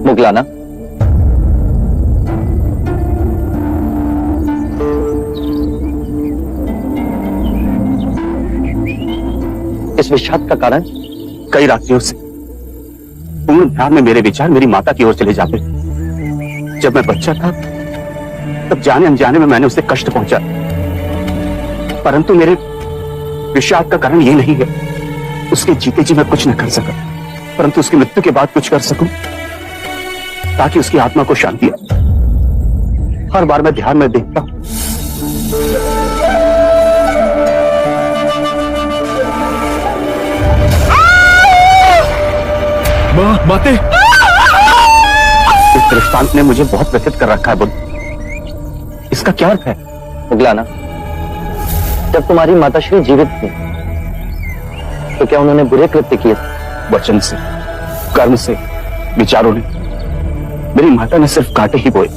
मुगलाना, इस विषाद का कारण? कई रात्रियों से पूर्ण ध्यान में मेरे विचार मेरी माता की ओर चले जाते। जब मैं बच्चा था तब जाने अनजाने में मैंने उसे कष्ट पहुंचा, परंतु मेरे विषाद का कारण ये नहीं है। उसके जीते जी मैं कुछ न कर सका, परंतु उसकी मृत्यु के बाद कुछ कर सकूं ताकि उसकी आत्मा को शांति आए। हर बार मैं ध्यान में देखता हूं माते, इस दृष्टांत ने मुझे बहुत व्यथित कर रखा है बुद्ध। इसका क्या अर्थ है? मुगलाना, जब तुम्हारी माताश्री जीवित थी तो क्या उन्होंने बुरे कृत्य किए? वचन से, कर्म से, विचारों ने। मेरी माता ने सिर्फ कांटे ही बोए।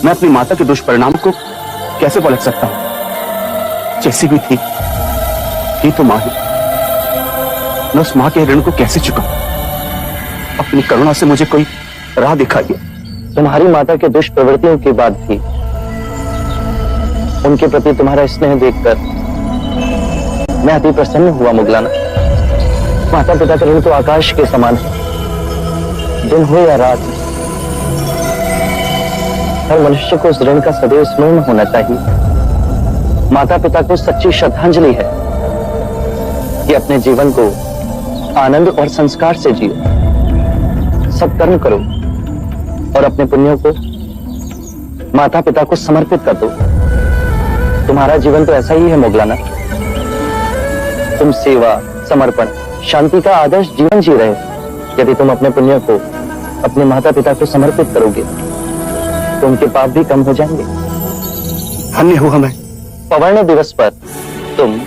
मैं अपनी माता के दुष्परिणाम को कैसे पलट सकता हूं? जैसी भी थी तो मां ही। मैं उस मां के ऋण को कैसे चुकाऊं? अपनी करुणा से मुझे कोई राह दिखाइए। तुम्हारी माता के दुष्प्रवृत्तियों के बाद भी उनके प्रति तुम्हारा स्नेह देखकर मैं अति प्रसन्न हुआ मुगलाना। माता पिता का ऋण तो आकाश के समान है, दिन हो या रात, हर मनुष्य को उस ऋण का सदैव स्मरण होना चाहिए। माता पिता को सच्ची श्रद्धांजलि है कि अपने जीवन को आनंद और संस्कार से जियो, सत्कर्म करो और अपने पुण्यों को माता पिता को समर्पित कर दो। तुम्हारा जीवन तो ऐसा ही है मुगलाना। तुम सेवा, समर्पण, शांति का आदर्श जीवन जी रहे हो। यदि तुम अपने पुण्यों को अपने माता पिता को समर्पित करोगे तो उनके पाप भी कम हो जाएंगे। धन्य हुआ मैं। पवर्ण दिवस पर तुम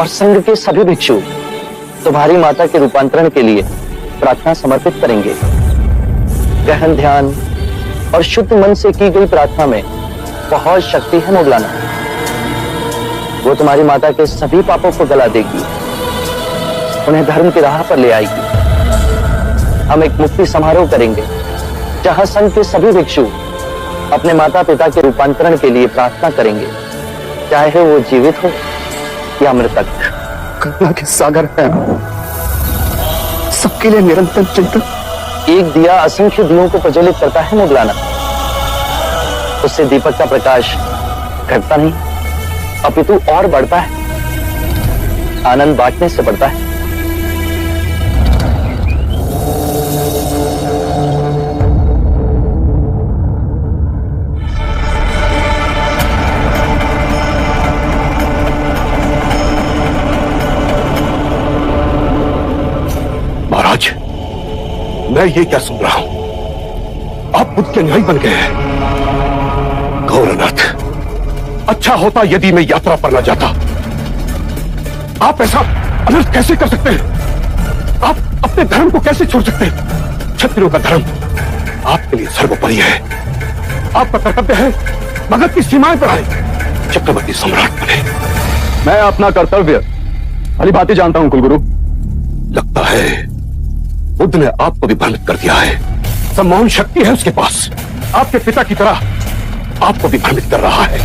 और संघ के सभी भिक्षु तुम्हारी माता के रूपांतरण के लिए प्रार्थना समर्पित करेंगे। गहन ध्यान और शुद्ध मन से की गई प्रार्थना में बहुत शक्ति है मुगलाना। वो तुम्हारी माता के सभी पापों को गला देगी, उन्हें धर्म की राह पर ले आएगी। हम एक मुक्ति समारोह करेंगे जहां संघ के सभी भिक्षु अपने माता पिता के रूपांतरण के लिए प्रार्थना करेंगे, चाहे वो जीवित हो या मृतक। करुणा के सागर है, सबके लिए निरंतर चिंतन। एक दिया असंख्य दियों को प्रज्वलित करता है मुगलाना। उससे दीपक का प्रकाश घटता नहीं अपितु और बढ़ता है। आनंद बांटने से बढ़ता है। महाराज, मैं ये क्या सुन रहा हूं? आप बुद्ध के न्यायी बन गए हैं। गौरनाथ, अच्छा होता यदि मैं यात्रा पर न जाता। आप ऐसा अनर्थ कैसे कर सकते हैं? आप अपने धर्म को कैसे छोड़ सकते हैं? क्षत्रियों का धर्म आपके लिए सर्वोपरि है। आपका कर्तव्य है मगध की सीमाएं पर आए, चक्रवर्ती सम्राट बने। मैं अपना कर्तव्य भली भांति जानता हूं कुलगुरु। लगता है बुद्ध ने आपको भी भ्रमित कर दिया है। सम्मोहन शक्ति है उसके पास। आपके पिता की तरह आपको भी भ्रमित कर रहा है।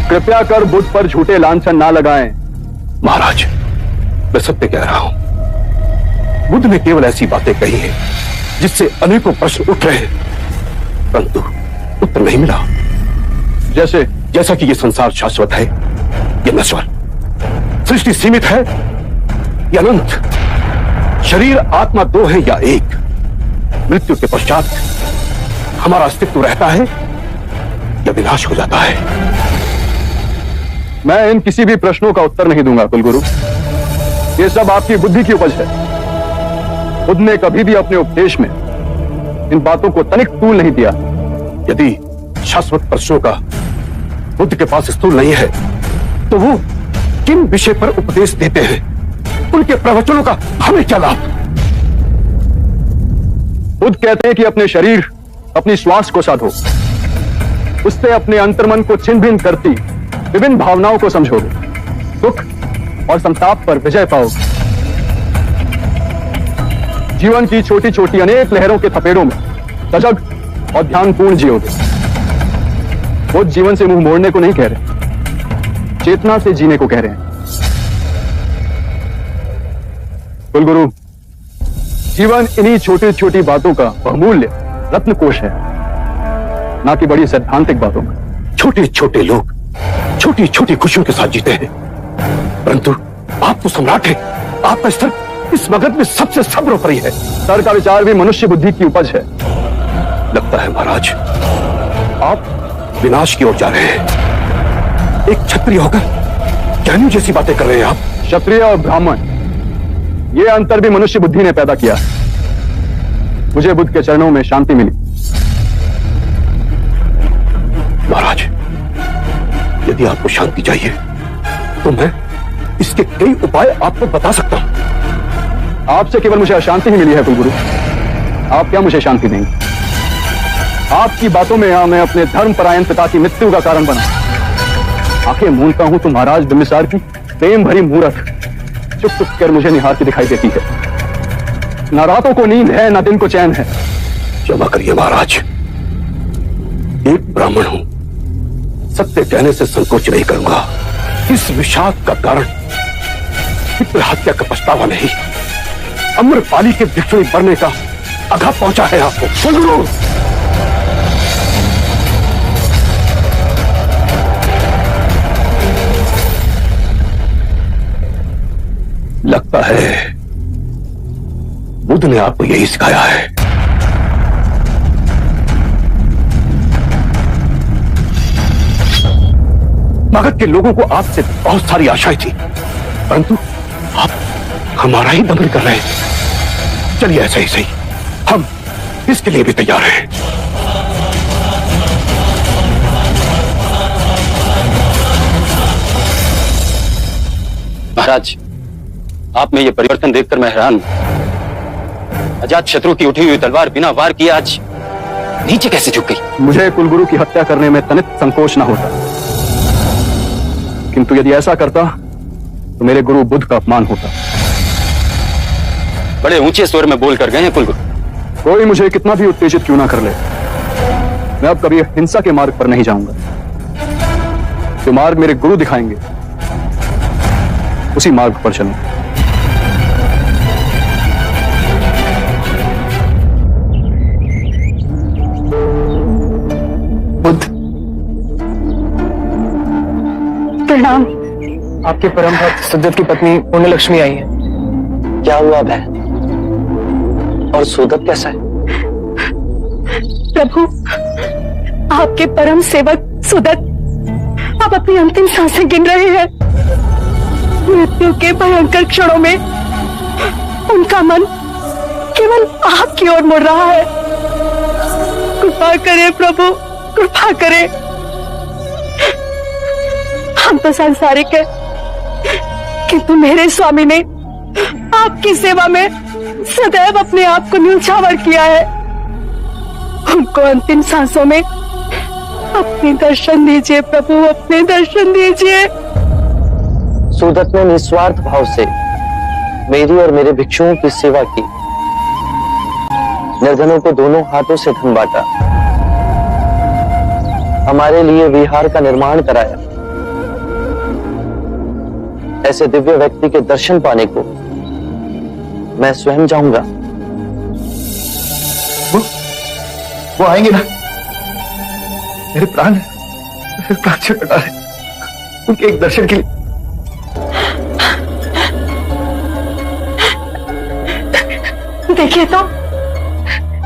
कृपया कर बुद्ध पर झूठे लांछन ना लगाएं। महाराज, मैं सत्य कह रहा हूं। बुद्ध ने केवल ऐसी बातें कही हैं जिससे अनेकों प्रश्न उठ रहे हैं, परंतु उत्तर नहीं मिला। जैसा कि ये संसार शाश्वत है या नश्वर, सृष्टि सीमित है या अनंत, शरीर आत्मा दो है या एक, मृत्यु के पश्चात हमारा अस्तित्व रहता है या विनाश हो जाता है। मैं इन किसी भी प्रश्नों का उत्तर नहीं दूंगा कुलगुरु। ये सब आपकी बुद्धि की उपज है। बुद्ध ने कभी भी अपने उपदेश में इन बातों को तनिक तूल नहीं दिया। यदि शाश्वत प्रश्नों का बुद्ध के पास स्थूल नहीं है तो वो किन विषय पर उपदेश देते हैं, उनके प्रवचनों का हमें क्या लाभ? बुद्ध कहते हैं कि अपने शरीर, अपनी श्वास को साधो, उससे अपने अंतर्मन को छिन्न भिन्न करती विभिन्न भावनाओं को समझोगे, दुख और संताप पर विजय पाओगे। जीवन की छोटी छोटी अनेक लहरों के थपेड़ों में सजग और ध्यानपूर्ण जियोगे। वो जीवन से मुंह मोड़ने को नहीं कह रहे, चेतना से जीने को कह रहे हैं। कुलगुरु, जीवन इन्हीं छोटी छोटी बातों का बहुमूल्य रत्नकोश है, ना कि बड़ी सैद्धांतिक बातों का। छोटे छोटे लोग छोटी छोटी खुशियों के साथ जीते हैं, परंतु आप तो सम्राट हैं। आपका स्तर इस मगध में सबसे सर्वोपरि है। सर का विचार भी मनुष्य बुद्धि की उपज है। लगता है महाराज, आप विनाश की ओर जा रहे हैं। एक क्षत्रिय होकर ज्ञानी जैसी बातें कर रहे हैं आप। क्षत्रिय और ब्राह्मण, ये अंतर भी मनुष्य बुद्धि ने पैदा किया। मुझे बुद्ध के चरणों में शांति मिली। महाराज, यदि आपको शांति चाहिए तो मैं इसके कई उपाय आपको बता सकता हूं। आपसे केवल मुझे अशांति ही मिली है कुलगुरु। आप क्या मुझे शांति देंगे? आपकी बातों में मैं अपने धर्मपरायण पिता की मृत्यु का कारण बना। आंखें मूंदता हूं तो महाराज बिंबिसार की प्रेम भरी मूरत चुप चुप कर मुझे निहारती दिखाई देती है। न रातों को नींद है, न दिन को चैन है। क्षमा करिए महाराज, एक ब्राह्मण हूं, सत्य कहने से संकोच नहीं करूंगा। इस विषाद का कारण मित्र हत्या का पछतावा नहीं, अम्रपाली के भिक्षुणी बनने का आघात पहुंचा है आपको। कुलगुरु, लगता है बुद्ध ने आपको यही सिखाया है। मगध के लोगों को आपसे बहुत सारी आशाएं थी, परंतु आप हमारा ही दमन कर रहे हैं। चलिए ऐसा ही सही, हम इसके लिए भी तैयार हैं। महाराज, आप में ये परिवर्तन देखकर मैं हैरान हूं। अजात शत्रु की उठी हुई तलवार बिना वार किए आज नीचे कैसे झुक गई? मुझे कुलगुरु की हत्या करने में तनित संकोच न होता, किंतु यदि ऐसा करता तो मेरे गुरु बुद्ध का अपमान होता। बड़े ऊंचे स्वर में बोल कर गए हैं कुलगुरु। कोई मुझे कितना भी उत्तेजित क्यों ना कर ले, मैं अब कभी हिंसा के मार्ग पर नहीं जाऊंगा। जो मार्ग मेरे गुरु दिखाएंगे उसी मार्ग पर चलूंगा। बुद्ध, प्रणाम। आपके परम भक्त सुदत्त की पत्नी पुण्यलक्ष्मी आई है। क्या हुआ बहन? और सुदत्त कैसा है? प्रभु, आपके परम सेवक सुदत्त आप अपनी अंतिम सांसें गिन रहे हैं। मृत्यु के भयंकर क्षणों में उनका मन केवल आपकी ओर मुड़ रहा है। कृपा करें प्रभु, कृपा करें। हम तो सांसारिक हैं, किंतु मेरे स्वामी ने आपकी सेवा में सदैव अपने आप को न्यौछावर किया है। उनको अंतिम सांसों में अपने दर्शन दीजिए प्रभु, अपने दर्शन दीजिए। सुदत्त ने निस्वार्थ भाव से मेरी और मेरे भिक्षुओं की सेवा की, निर्धनों को दोनों हाथों से धन बांटा, हमारे लिए विहार का निर्माण कराया। ऐसे दिव्य व्यक्ति के दर्शन पाने को मैं स्वयं जाऊंगा। वो आएंगे ना? मेरे प्राण छटपटा रहे उनके एक दर्शन के लिए। देखिए तो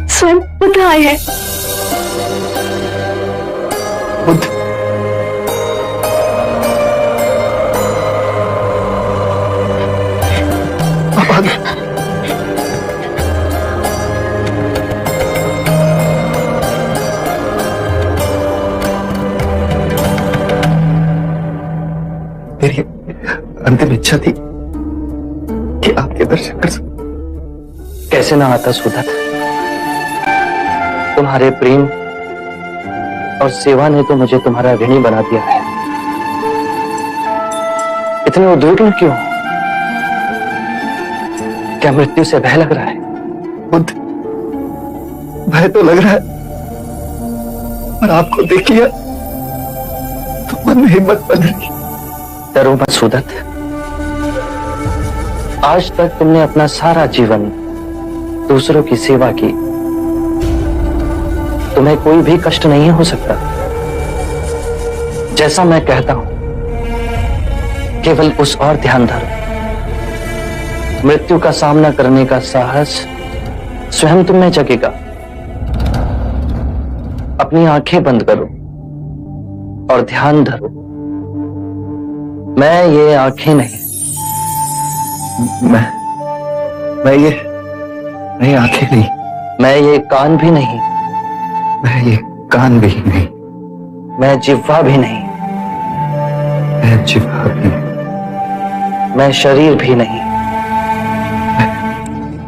स्वयं बुद्ध आए हैं। बुद्ध, आप आ गए। जब इच्छा थी कि आपके दर्शन कर सकूं। कैसे ना आता सुदत। तुम्हारे प्रेम और सेवा ने तो मुझे तुम्हारा ऋणी बना दिया है। इतने उद्विग्न क्यों? क्या मृत्यु से भय लग रहा है? बुद्ध, भय तो लग रहा है, पर आपको देख लिया तो मन में हिम्मत बन रही। डरो मत सुदत। आज तक तुमने अपना सारा जीवन दूसरों की सेवा की। तुम्हें कोई भी कष्ट नहीं हो सकता। जैसा मैं कहता हूं, केवल उस और ध्यान धरो। मृत्यु का सामना करने का साहस स्वयं तुम में जगेगा। अपनी आंखें बंद करो और ध्यान धरो। मैं ये आंखें नहीं, मैं ये आंखें नहीं, मैं ये कान भी नहीं, मैं ये कान भी नहीं, मैं जिह्वा भी नहीं, मैं जिह्वा भी नहीं, मैं शरीर भी नहीं,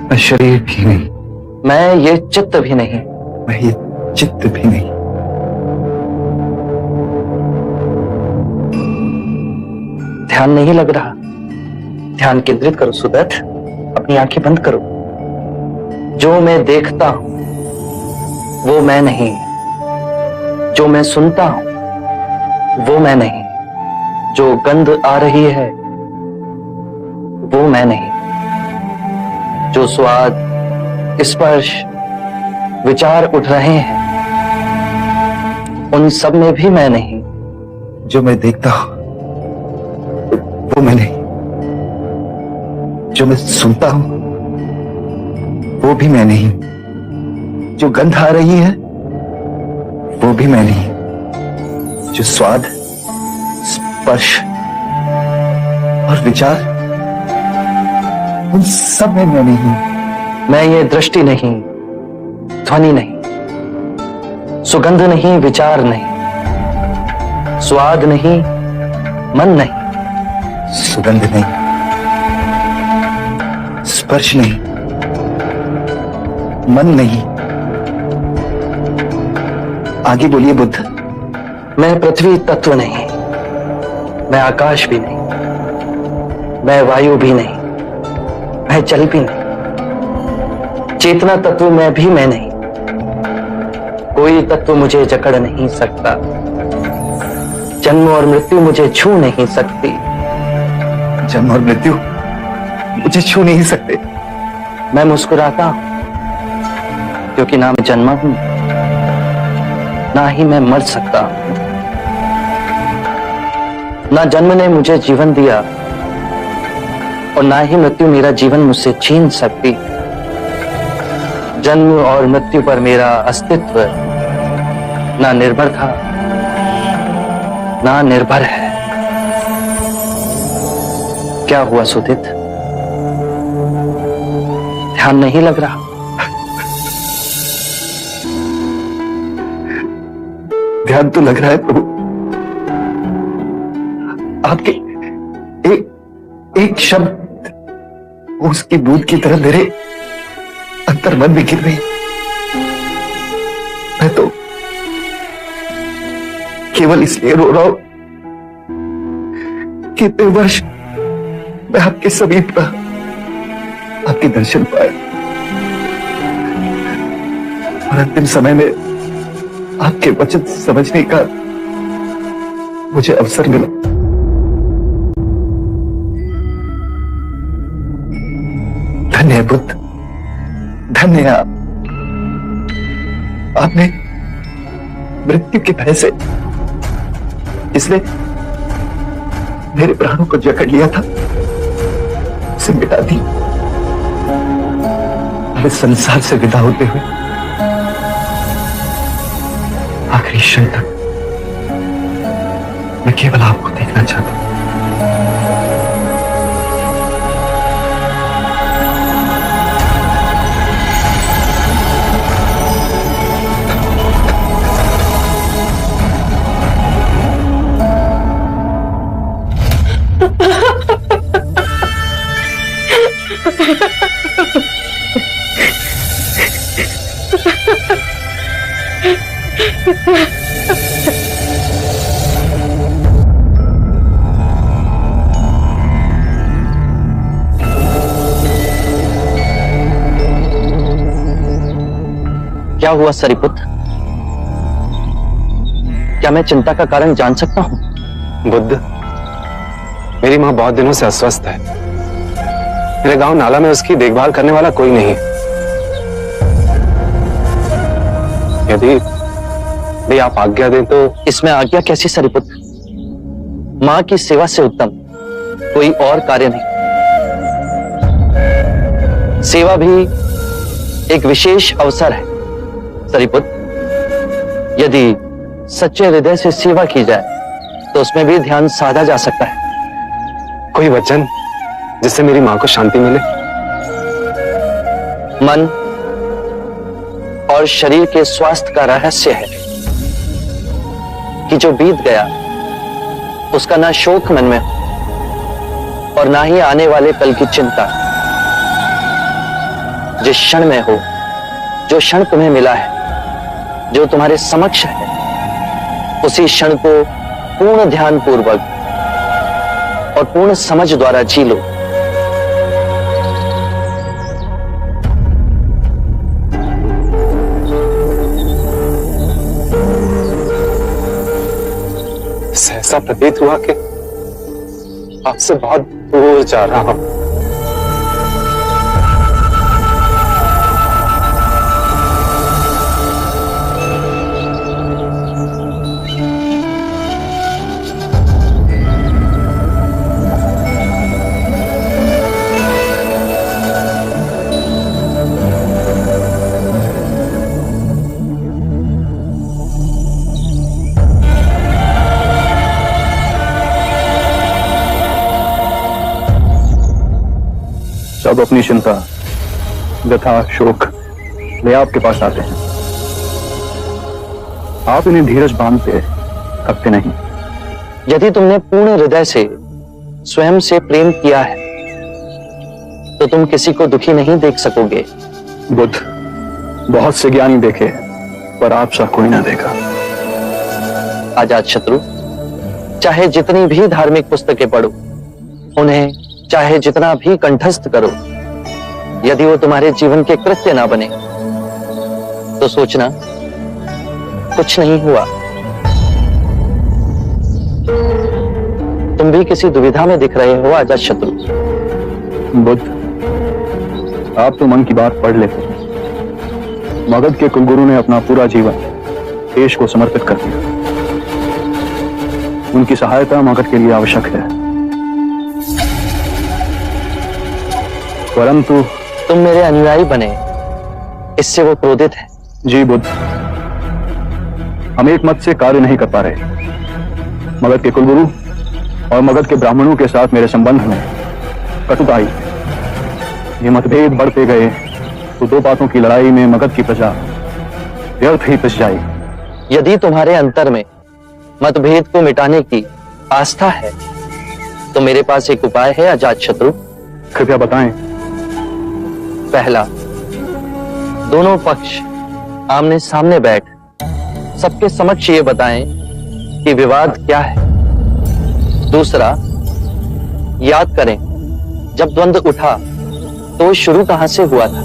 मैं शरीर भी नहीं, मैं ये चित्त भी नहीं, मैं ये चित्त भी नहीं। ध्यान नहीं लग रहा? ध्यान केंद्रित करो सुदत। अपनी आंखें बंद करो। जो मैं देखता हूं वो मैं नहीं, जो मैं सुनता हूं वो मैं नहीं, जो गंध आ रही है वो मैं नहीं, जो स्वाद, स्पर्श, विचार उठ रहे हैं उन सब में भी मैं नहीं। जो मैं देखता हूं वो मैं नहीं, जो मैं सुनता हूं वो भी मैं नहीं, जो गंध आ रही है वो भी मैं नहीं, जो स्वाद, स्पर्श और विचार उन सब में मैं नहीं। मैं ये दृष्टि नहीं, ध्वनि नहीं, सुगंध नहीं, विचार नहीं, स्वाद नहीं, मन नहीं, सुगंध नहीं, स्पर्श नहीं, मन नहीं। आगे बोलिए बुद्ध। मैं पृथ्वी तत्व नहीं, मैं आकाश भी नहीं, मैं वायु भी नहीं, मैं जल भी नहीं, चेतना तत्व में भी मैं नहीं। कोई तत्व मुझे जकड़ नहीं सकता। जन्म और मृत्यु मुझे छू नहीं सकती। जन्म और मृत्यु मुझे छू नहीं सकते। मैं मुस्कुराता हूं क्योंकि ना मैं जन्मा हूं, ना ही मैं मर सकता हूं। ना जन्म ने मुझे जीवन दिया और ना ही मृत्यु मेरा जीवन मुझसे छीन सकती। जन्म और मृत्यु पर मेरा अस्तित्व ना निर्भर था, ना निर्भर है। क्या हुआ सुदित? ध्यान नहीं लग रहा? ध्यान तो लग रहा है प्रभु। आपके एक शब्द उसकी बूंद की तरह मेरे अंतर्मन में गिर रही। मैं तो केवल इसलिए रो रहा हूं कि इतने वर्ष मैं आपके समीप रहा, आपके दर्शन पाए और अंतिम समय में आपके वचन समझने का मुझे अवसर मिला। धन्य है बुद्ध, धन्य है आप। आपने मृत्यु के भय से, इसलिए मेरे प्राणों को जकड़ लिया था, उसे मिटा दी। मैं संसार से विदा होते हुए आखिरी क्षण तक मैं केवल आपको देखना चाहता हूं। क्या हुआ सरिपुत्र? क्या मैं चिंता का कारण जान सकता हूं? बुद्ध, मेरी मां बहुत दिनों से अस्वस्थ है। मेरे गांव नाला में उसकी देखभाल करने वाला कोई नहीं। यदि आप आज्ञा दें तो। इसमें आज्ञा कैसी सरिपुत्र? मां की सेवा से उत्तम कोई और कार्य नहीं। सेवा भी एक विशेष अवसर है सरिपुत्र। यदि सच्चे हृदय से सेवा की जाए तो उसमें भी ध्यान साधा जा सकता है। कोई वचन जिससे मेरी मां को शांति मिले? मन और शरीर के स्वास्थ्य का रहस्य है कि जो बीत गया उसका ना शोक मन में हो और ना ही आने वाले कल की चिंता। जिस क्षण में हो, जो क्षण तुम्हें मिला है, जो तुम्हारे समक्ष है, उसी क्षण को पूर्ण ध्यान पूर्वक और पूर्ण समझ द्वारा जी लो। सहसा प्रतीत हुआ कि आपसे बहुत दूर जा रहा हूं। सब अपनी चिंता, व्यथा, शोक ले आपके पास आते हैं। आप इन्हें धीरज बांधते थकते नहीं। यदि तुमने पूर्ण हृदय से स्वयं से प्रेम किया है तो तुम किसी को दुखी नहीं देख सकोगे। बुद्ध, बहुत से ज्ञानी देखे पर आप सा कोई ना देखा। अजात शत्रु, चाहे जितनी भी धार्मिक पुस्तकें पढ़ो, उन्हें चाहे जितना भी कंठस्थ करो, यदि वो तुम्हारे जीवन के कृत्य ना बने तो सोचना कुछ नहीं हुआ। तुम भी किसी दुविधा में दिख रहे हो अजात शत्रु। बुद्ध, आप तो मन की बात पढ़ लेते हैं। मगध के कुलगुरु ने अपना पूरा जीवन देश को समर्पित कर दिया। उनकी सहायता मगध के लिए आवश्यक है, परंतु तुम मेरे अनुयायी बने, इससे वो क्रोधित है। जी बुद्ध, हम एक मत से कार्य नहीं कर पा रहे। मगध के कुलगुरु और मगध के ब्राह्मणों के साथ मेरे संबंध में कटुता आई। ये मतभेद बढ़ते गए तो दो बातों की लड़ाई में मगध की प्रजा व्यर्थ ही पिस जाएगी। यदि तुम्हारे अंतर में मतभेद को मिटाने की आस्था है तो मेरे पास एक उपाय है अजात शत्रु। कृपया बताएं। पहला, दोनों पक्ष आमने सामने बैठ सबके समक्ष ये बताएं कि विवाद क्या है। दूसरा, याद करें जब द्वंद्व उठा तो शुरू कहां से हुआ था,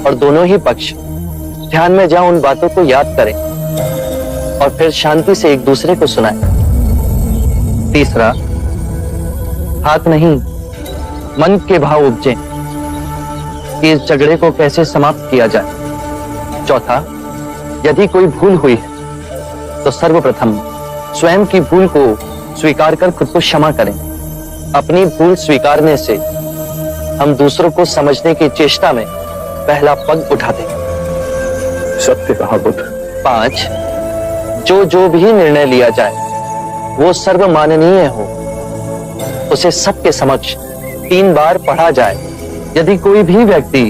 और दोनों ही पक्ष ध्यान में जाओ उन बातों को याद करें और फिर शांति से एक दूसरे को सुनाएं। तीसरा, हाथ नहीं मन के भाव उपजे कि इस झगड़े को कैसे समाप्त किया जाए। चौथा, यदि कोई भूल हुई है तो सर्वप्रथम स्वयं की भूल को स्वीकार कर खुद को क्षमा करें। अपनी भूल स्वीकारने से हम दूसरों को समझने की चेष्टा में पहला पग उठाते हैं। सत्य कहा बुद्ध। 5, जो भी निर्णय लिया जाए वो सर्वमाननीय हो, उसे सबके समक्ष 3 बार पढ़ा जाए। यदि कोई भी व्यक्ति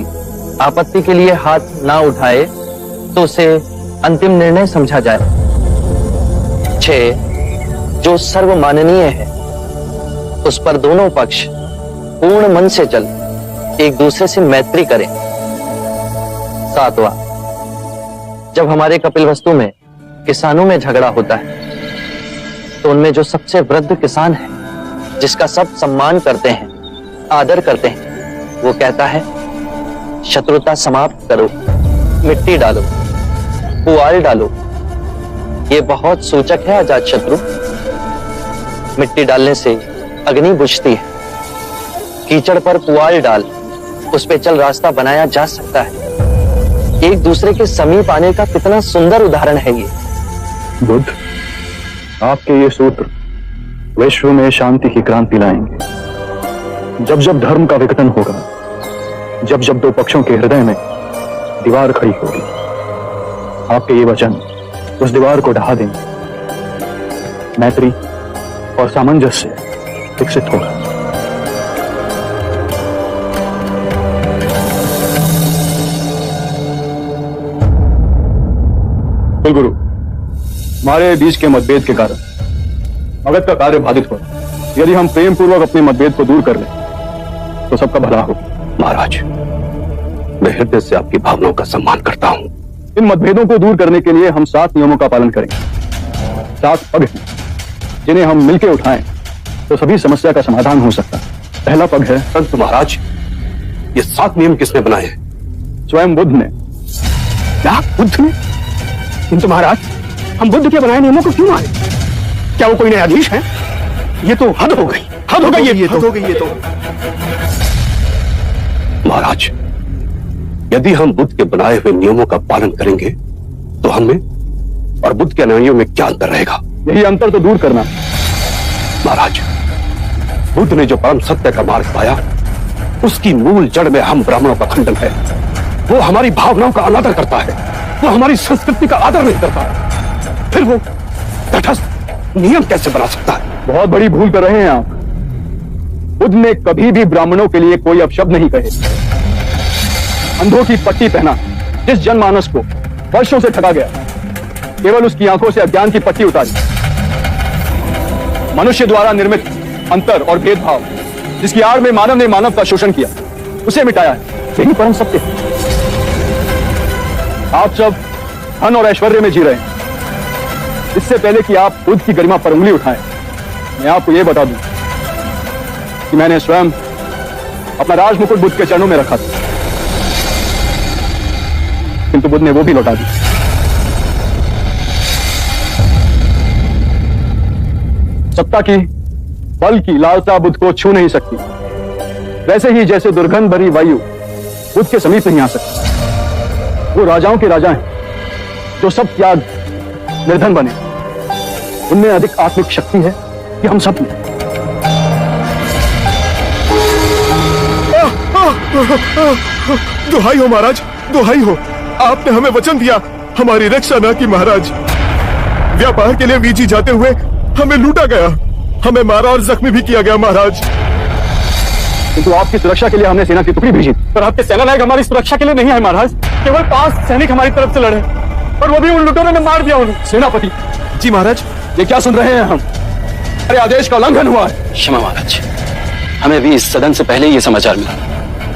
आपत्ति के लिए हाथ ना उठाए तो उसे अंतिम निर्णय समझा जाए। 6, जो सर्वमाननीय है उस पर दोनों पक्ष पूर्ण मन से चल एक दूसरे से मैत्री करें। 7वां, जब हमारे कपिलवस्तु में किसानों में झगड़ा होता है तो उनमें जो सबसे वृद्ध किसान है, जिसका सब सम्मान करते हैं, आदर करते हैं, वो कहता है शत्रुता समाप्त करो, मिट्टी डालो। पुआल डालो। ये बहुत सूचक है अजात शत्रु। मिट्टी डालने से अग्नि बुझती है। कीचड़ पर पुआल डाल, उस पे चल रास्ता बनाया जा सकता है। एक दूसरे के समीप आने का कितना सुंदर उदाहरण है ये। बुद्ध, आपके ये सूत्र विश्व में शांति की क्रांति लाएंगे। जब जब धर्म का विघटन होगा, जब जब दो पक्षों के हृदय में दीवार खड़ी होगी, आपके ये वचन उस दीवार को ढहा देंगे। मैत्री और सामंजस्य विकसित होगा। गुरु, हमारे बीच के मतभेद के कारण मगध का कार्य बाधित हो। यदि हम प्रेम पूर्वक अपने मतभेद को दूर कर लें तो सबका भला हो। महाराज, मैं हृदय से आपकी भावनाओं का सम्मान करता हूं। इन मतभेदों को दूर करने के लिए हम 7 नियमों का पालन करेंगे। 7 पग हैं, जिन्हें हम मिलकर उठाएं तो सभी समस्या का समाधान हो सकता है। पहला पग है परंतु महाराज, ये 7 नियम किसने बनाए हैं? स्वयं बुद्ध ने। क्या बुद्ध ने? किंतु महाराज, हम बुद्ध के बनाए नियमों को क्यों माने? क्या वो कोई न्यायाधीश है? ये तो हद हो गई, हद हो गई ये तो। महाराज, यदि हम बुद्ध के बनाए हुए नियमों का पालन करेंगे तो हमें और बुद्ध के अनुयायियों में क्या अंतर रहेगा? यही अंतर तो दूर करना। महाराज, बुद्ध ने जो परम सत्य का मार्ग पाया, उसकी मूल जड़ में हम ब्राह्मणों का खंडन है। वो हमारी भावनाओं का अनादर करता है, वो हमारी संस्कृति का आदर नहीं करता है। फिर वो तटस्थ नियम कैसे बना सकता है? बहुत बड़ी भूल कर रहे हैं आप। बुद्ध ने कभी भी ब्राह्मणों के लिए कोई अपशब्द नहीं कहे। अंधों की पट्टी पहना जिस जनमानस को वर्षों से ठगा गया, केवल उसकी आंखों से अज्ञान की पट्टी उतारी। मनुष्य द्वारा निर्मित अंतर और भेदभाव, जिसकी आड़ में मानव ने मानव का शोषण किया, उसे मिटाया है। यही परम सत्य है। आप सब धन और ऐश्वर्य में जी रहे हैं। इससे पहले कि आप बुद्ध की गरिमा पर उंगली उठाएं, मैं आपको यह बता दूं कि मैंने स्वयं अपना राज मुकुट बुद्ध के चरणों में रखा था, किंतु बुद्ध ने वो भी लौटा दी। सत्ता की, बल की लालसा बुद्ध को छू नहीं सकती, वैसे ही जैसे दुर्गंध भरी वायु बुद्ध के समीप नहीं आ सकती। वो राजाओं के राजा हैं, जो सब त्याग निर्धन बने। उनमें अधिक आत्मिक शक्ति है कि हम सब में। दुहाई हो महाराज, दुहाई हो। आपने हमें वचन दिया, हमारी रक्षा न की महाराज। व्यापार के लिए वीजी जाते हुए हमें लूटा गया, हमें मारा और जख्मी भी किया गया महाराज। किंतु आपकी सुरक्षा के लिए हमने सेना की टुकड़ी भेजी, पर आपके सेना नायक हमारी सुरक्षा के लिए नहीं आए महाराज। केवल 5 सैनिक हमारी तरफ से लड़े, और वो भी उन लुटेरों ने मार दिया उन्हें। सेनापति जी महाराज, ये क्या सुन रहे हैं हम? अरे आदेश का उल्लंघन हुआ है। क्षमा महाराज, हमें भी इस सदन से पहले ये समाचार मिला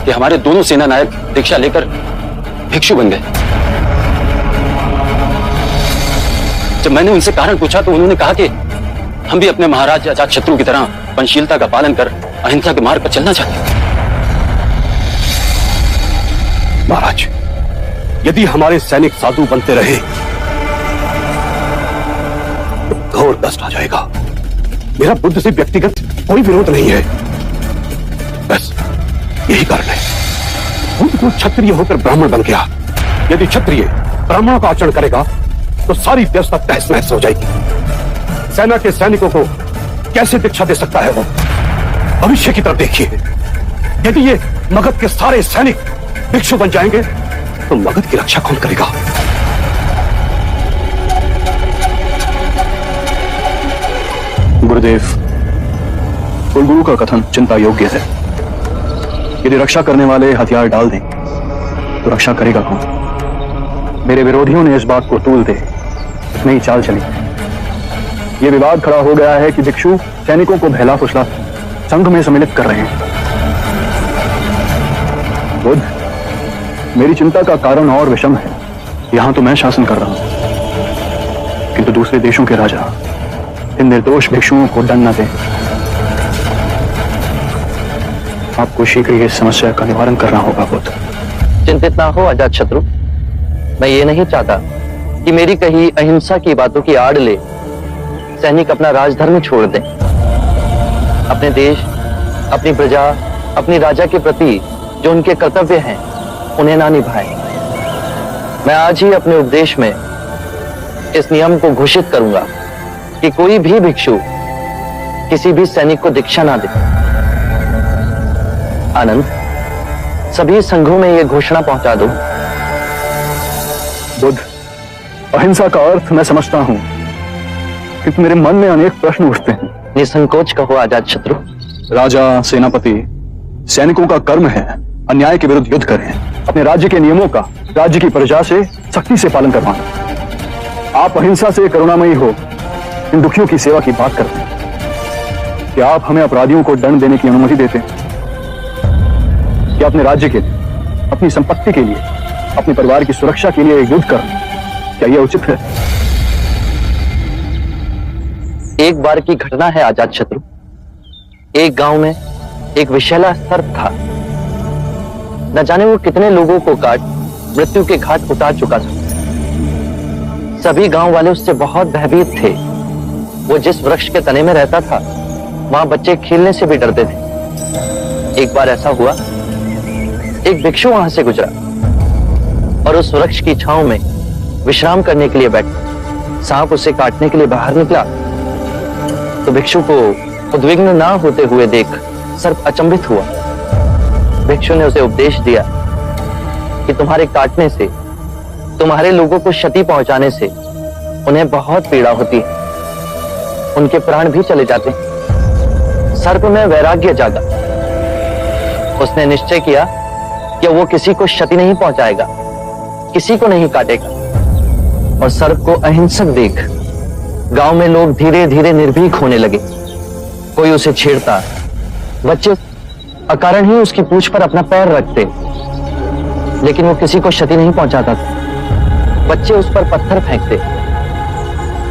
कि हमारे दोनों सेना नायक दीक्षा लेकर भिक्षु बन गए। जब मैंने उनसे कारण पूछा तो उन्होंने कहा कि हम भी अपने महाराज अजातशत्रु की तरह पंचशीलता का पालन कर अहिंसा के मार्ग पर चलना चाहते हैं। महाराज, यदि हमारे सैनिक साधु बनते रहे तो घोर कष्ट आ जाएगा। मेरा बुद्ध से व्यक्तिगत कोई विरोध नहीं है, बस यही कारण है बुद्ध को क्षत्रिय होकर ब्राह्मण बन गया। यदि क्षत्रिय ब्राह्मणों का आचरण करेगा तो सारी व्यवस्था तहस नहस हो जाएगी। सेना के सैनिकों को कैसे दीक्षा दे सकता है वो? भविष्य की तरफ देखिए। यदि ये मगध के सारे सैनिक भिक्षु बन जाएंगे तो मगध की रक्षा कौन करेगा? गुरुदेव, कुलगुरु का कथन चिंता योग्य है। यदि रक्षा करने वाले हथियार डाल दें तो रक्षा करेगा कौन? मेरे विरोधियों ने इस बात को तूल दे नई चाल चली। ये विवाद खड़ा हो गया है कि भिक्षु सैनिकों को बहला फुसला संघ में सम्मिलित कर रहे हैं। बुद्ध, मेरी चिंता का कारण और विषम है। यहां तो मैं शासन कर रहा हूं, किंतु दूसरे देशों के राजा इन निर्दोष भिक्षुओं को दंड न दें। आपको शीघ्र ही इस समस्या का निवारण करना होगा बुद्ध। चिंतित ना हो अजातशत्रु, मैं ये नहीं चाहता कि मेरी कही अहिंसा की बातों की आड़ ले सैनिक अपना राजधर्म छोड़ दें, अपने देश, अपनी प्रजा, अपनी राजा के प्रति जो उनके कर्तव्य हैं उन्हें ना निभाएं। मैं आज ही अपने उपदेश में इस नियम को घोषित करूंगा कि कोई भी भिक्षु किसी भी सैनिक को दीक्षा ना दे। आनंद, सभी संघों में यह घोषणा पहुंचा दो। बुद्ध, अहिंसा का अर्थ मैं समझता हूं, किंतु मेरे मन में अनेक प्रश्न उठते हैं। निसंकोच कहो अजात शत्रु। राजा, सेनापति, सैनिकों का कर्म है अन्याय के विरुद्ध युद्ध करें, अपने राज्य के नियमों का राज्य की प्रजा से सख्ती से पालन करवाना। आप अहिंसा से करुणामयी हो इन दुखियों की सेवा की बात करते हैं। क्या आप हमें अपराधियों को दंड देने की अनुमति देते हैं? क्या अपने राज्य के लिए, अपनी संपत्ति के लिए, अपने परिवार की सुरक्षा के लिए युद्ध करना, क्या यह उचित है? एक बार की घटना है आजाद शत्रु। एक गांव में एक विषैला सर्प था। न जाने वो कितने लोगों को काट मृत्यु के घाट उतार चुका था। सभी गांव वाले उससे बहुत भयभीत थे। वो जिस वृक्ष के तने में रहता था वहां बच्चे खेलने से भी डरते थे। एक बार ऐसा हुआ, एक भिक्षु वहां से गुजरा और उस वृक्ष की छांव में विश्राम करने के लिए बैठा। सांप उसे काटने के लिए बाहर निकला तो भिक्षु को उद्विग्न ना होते हुए देख सर्प अचंभित हुआ। भिक्षु ने उसे उपदेश दिया कि तुम्हारे काटने से, तुम्हारे लोगों को क्षति पहुंचाने से उन्हें बहुत पीड़ा होती है, उनके प्राण भी चले जाते हैं। सर्प में वैराग्य जागा। उसने निश्चय किया कि वो किसी को क्षति नहीं पहुंचाएगा, किसी को नहीं काटेगा। और सर्प को अहिंसक देख गांव में लोग धीरे धीरे निर्भीक होने लगे। कोई उसे छेड़ता, बच्चे अकारण ही उसकी पूंछ पर अपना पैर रखते, लेकिन वो किसी को क्षति नहीं पहुंचाता था। बच्चे उस पर पत्थर फेंकते,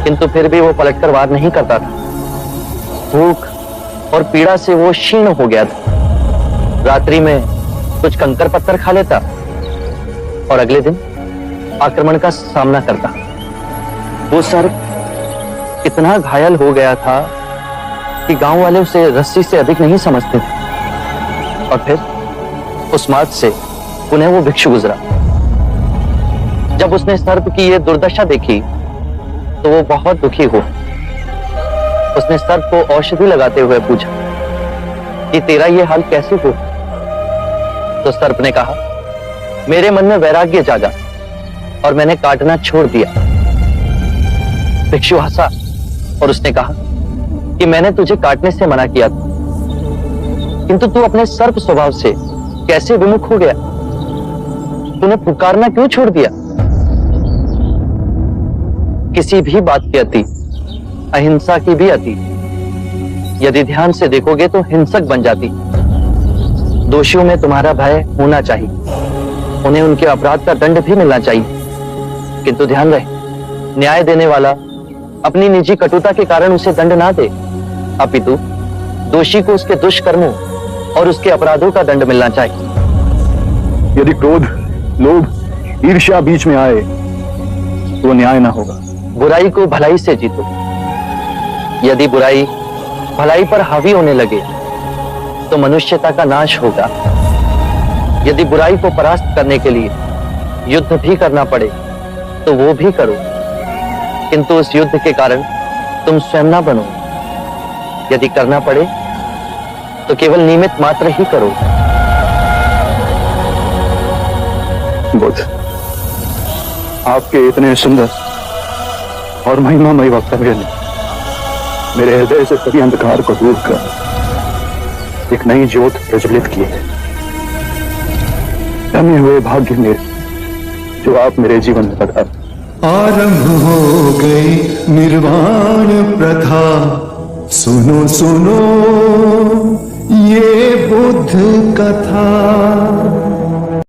किंतु फिर भी वो पलटकर वार नहीं करता था। भूख और पीड़ा से वो क्षीण हो गया था। रात्रि में कुछ कंकर पत्थर खा लेता और अगले दिन आक्रमण का सामना करता। वो सर्प इतना घायल हो गया था कि गांव वाले उसे रस्सी से अधिक नहीं समझते थे। और फिर उस मार्ग से उन्हें वो भिक्षु गुजरा। जब उसने सर्प की ये दुर्दशा देखी तो वो बहुत दुखी हुआ। उसने सर्प को औषधि लगाते हुए पूछा कि तेरा ये हाल कैसे हो? तो सर्प ने कहा, मेरे मन में वैराग्य जागा और मैंने काटना छोड़ दिया। भिक्षु हंसा और उसने कहा कि मैंने तुझे काटने से मना किया था, किंतु तू अपने सर्प स्वभाव से कैसे विमुख हो गया? तूने पुकारना क्यों छोड़ दिया? किसी भी बात की अति, अहिंसा की भी अति, यदि ध्यान से देखोगे तो हिंसक बन जाती। दोषियों में तुम्हारा भय होना चाहिए, उन्हें उनके अपराध का दंड भी मिलना चाहिए, किंतु ध्यान रहे, न्याय देने वाला अपनी निजी कटुता के कारण उसे दंड ना दे, अपितु दोषी को उसके दुष्कर्मों और उसके अपराधों का दंड मिलना चाहिए। यदि क्रोध, लोभ, ईर्ष्या बीच में आए तो न्याय ना होगा। बुराई को भलाई से जीतो। यदि बुराई भलाई पर हावी होने लगे तो मनुष्यता का नाश होगा। यदि बुराई को परास्त करने के लिए युद्ध भी करना पड़े तो वो भी करो, किंतु उस युद्ध के कारण तुम स्वयं ना बनो। यदि करना पड़े तो केवल निमित्त मात्र ही करो। बुद्ध, आपके इतने सुंदर और महिमामय वक्तव्य ने मेरे हृदय से सभी अंधकार को दूर कर एक नई ज्योत प्रज्वलित की है। धन्य हुए भाग्य मेरे जो आप मेरे जीवन में पधारे। आरंभ हो गई निर्वाण प्रथा, सुनो सुनो ये बुद्ध कथा।